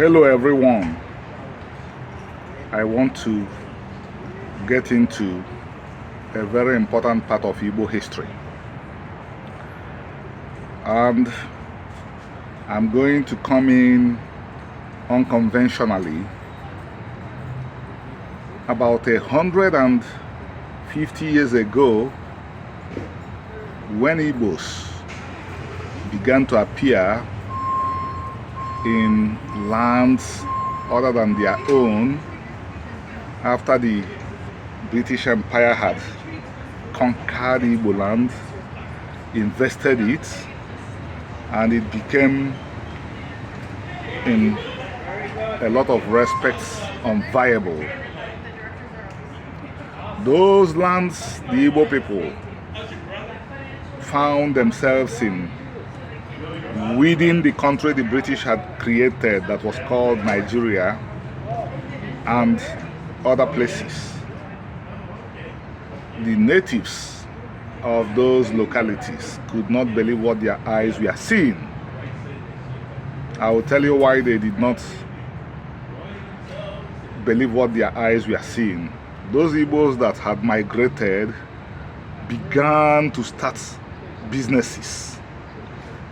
Hello everyone. I want to get into a very important part of Igbo history, and I'm going to come in unconventionally. About 150 years ago, when Igbos began to appear in lands other than their own, after the British Empire had conquered Igbo land, invested it, and it became, in a lot of respects, unviable. Those lands the Igbo people found themselves in within the country the British had created, that was called Nigeria, and other places. The natives of those localities could not believe what their eyes were seeing. I will tell you why they did not believe what their eyes were seeing. Those Igbos that had migrated began to start businesses.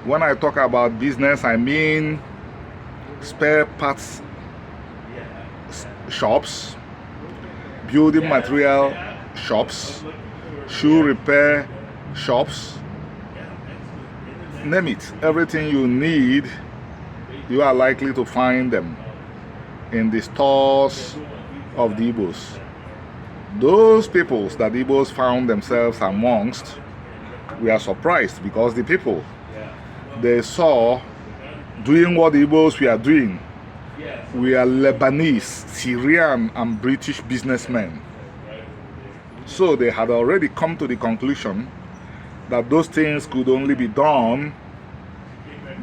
When I talk about business, I mean spare parts shops, building material shops, shoe repair shops, name it. Everything you need, you are likely to find them in the stores of the Igbos. Those peoples that the Igbos found themselves amongst were surprised, because the people they saw doing what the Igbos were doing were Lebanese, Syrian, and British businessmen. So they had already come to the conclusion that those things could only be done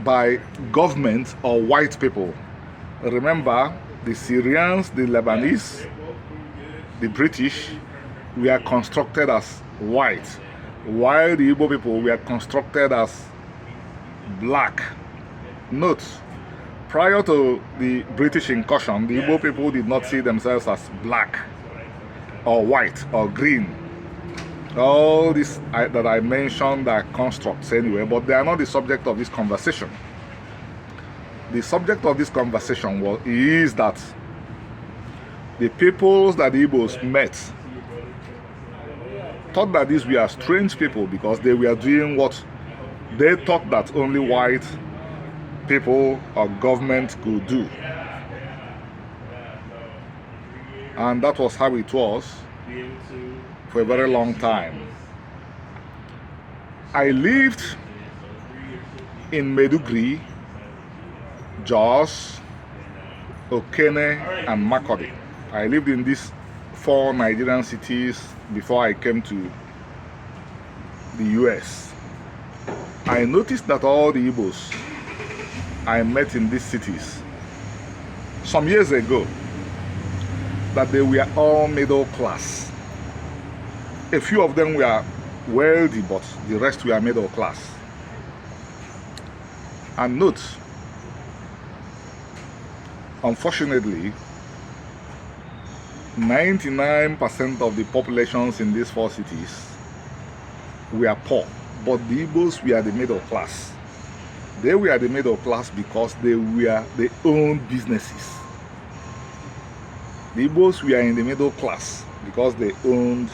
by government or white people. Remember, the Syrians, the Lebanese, the British were constructed as white, while the Igbo people were constructed as black. Note, prior to the British incursion, the Igbo people did not see themselves as black or white or green. All this that I mentioned are constructs anyway, but they are not the subject of this conversation. The subject of this conversation is that the peoples that the Igbos met thought that these were strange people, because they were doing what they thought that only white people or government could do. And that was how it was for a very long time. I lived in Maiduguri, Jos, Okene, and Makurdi. I lived in these 4 Nigerian cities before I came to the US. I noticed that all the Igbos I met in these cities some years ago, that they were all middle class. A few of them were wealthy, but the rest were middle class. And note, unfortunately, 99% of the populations in these 4 cities were poor, but the Igbos were the middle class. They were the middle class because they owned businesses. The Igbos were in the middle class because they owned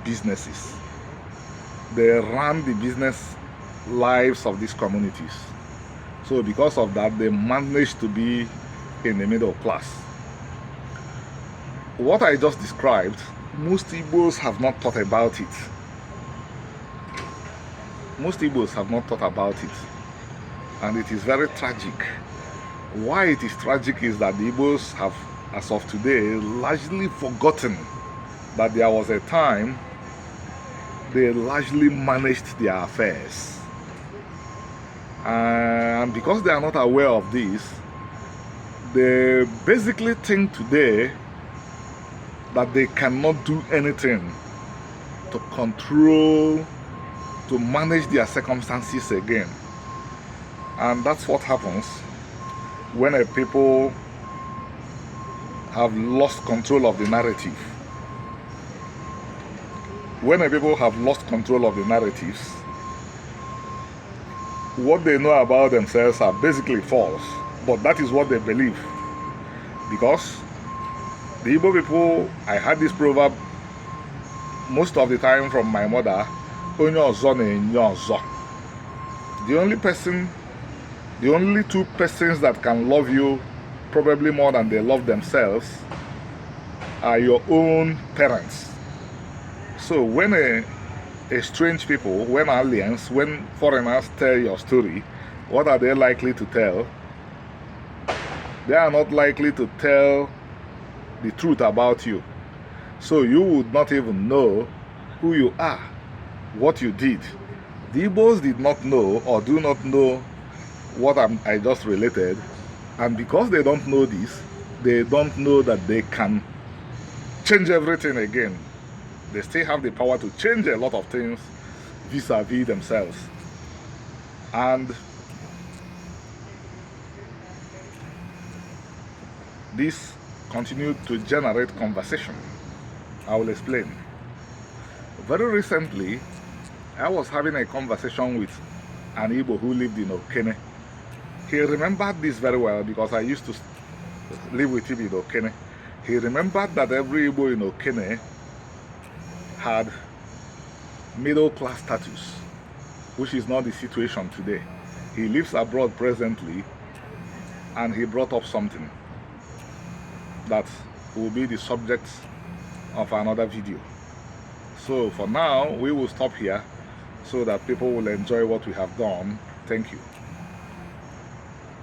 businesses. They ran the business lives of these communities. So because of that, they managed to be in the middle class. What I just described, most Igbos have not thought about it. Most Igbos have not thought about it. And it is very tragic. Why it is tragic is that the Igbos have, as of today, largely forgotten that there was a time they largely managed their affairs. And because they are not aware of this, they basically think today that they cannot do anything to control, to manage their circumstances again. And that's what happens when a people have lost control of the narrative. When a people have lost control of the narratives, what they know about themselves are basically false, but that is what they believe. Because the Igbo people, I had this proverb most of the time from my mother, onye ọzọ na-enye ọzọ. The only two persons that can love you probably more than they love themselves are your own parents. So when a strange people, when aliens, when foreigners tell your story, what are they likely to tell? They are not likely to tell the truth about you. So you would not even know who you are, what you did. The Igbos did not know or do not know what I just related, and because they don't know this, they don't know that they can change everything again. They still have the power to change a lot of things vis-a-vis themselves. And this continued to generate conversation. I will explain. Very recently, I was having a conversation with an Igbo who lived in Okene. He remembered this very well because I used to live with him in Okene. He remembered that every Igbo in Okene had middle class status, which is not the situation today. He lives abroad presently, and he brought up something that will be the subject of another video. So for now, we will stop here so that people will enjoy what we have done. Thank you.